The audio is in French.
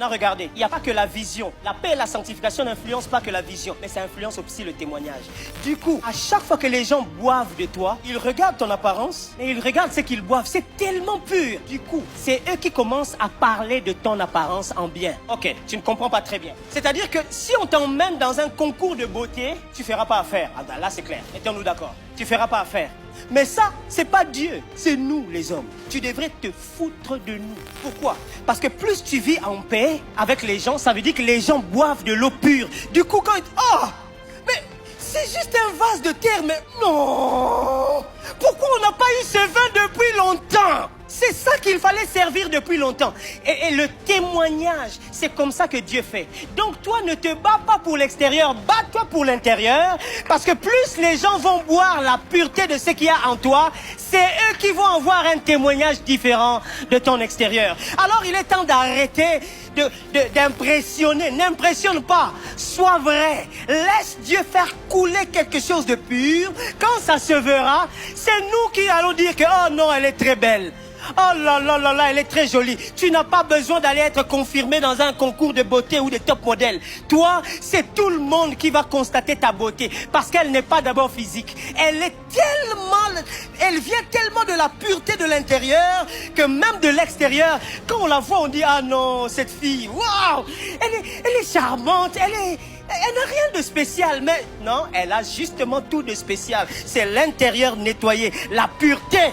Maintenant, regardez, il n'y a pas que la vision. La paix et la sanctification n'influencent pas que la vision, mais ça influence aussi le témoignage. Du coup, à chaque fois que les gens boivent de toi, ils regardent ton apparence, et ils regardent ce qu'ils boivent. C'est tellement pur. Du coup, c'est eux qui commencent à parler de ton apparence en bien. Ok, tu ne comprends pas très bien. C'est-à-dire que si on t'emmène dans un concours de beauté, tu ne feras pas affaire. Ah ben là, c'est clair. Mettons-nous d'accord. Tu ne feras pas affaire. Mais ça, c'est pas Dieu, c'est nous les hommes. Tu devrais te foutre de nous. Pourquoi? Parce que plus tu vis en paix avec les gens, ça veut dire que les gens boivent de l'eau pure. Du coup, quand ils... Oh! Mais c'est juste un vase de terre, mais non! Pourquoi on n'a pas eu ce vin depuis longtemps? C'est ça qu'il fallait servir depuis longtemps. Et le témoignage, c'est comme ça que Dieu fait. Donc toi, ne te bats pas pour l'extérieur, bats-toi pour l'intérieur. Parce que plus les gens vont boire la pureté de ce qu'il y a en toi, c'est eux qui vont avoir un témoignage différent de ton extérieur. Alors il est temps d'arrêter d'impressionner. N'impressionne pas, sois vrai. Laisse Dieu faire couler quelque chose de pur. Quand ça se verra, c'est nous qui allons dire que oh non, elle est très belle. Oh là là là là, elle est très jolie. Tu n'as pas besoin d'aller être confirmé dans un concours de beauté ou de top modèle. Toi, c'est tout le monde qui va constater ta beauté. Parce qu'elle n'est pas d'abord physique. Elle vient tellement de la pureté de l'intérieur que même de l'extérieur, quand on la voit, on dit ah non, cette fille, waouh, elle est charmante, elle n'a rien de spécial, mais non, elle a justement tout de spécial. C'est l'intérieur nettoyé, la pureté.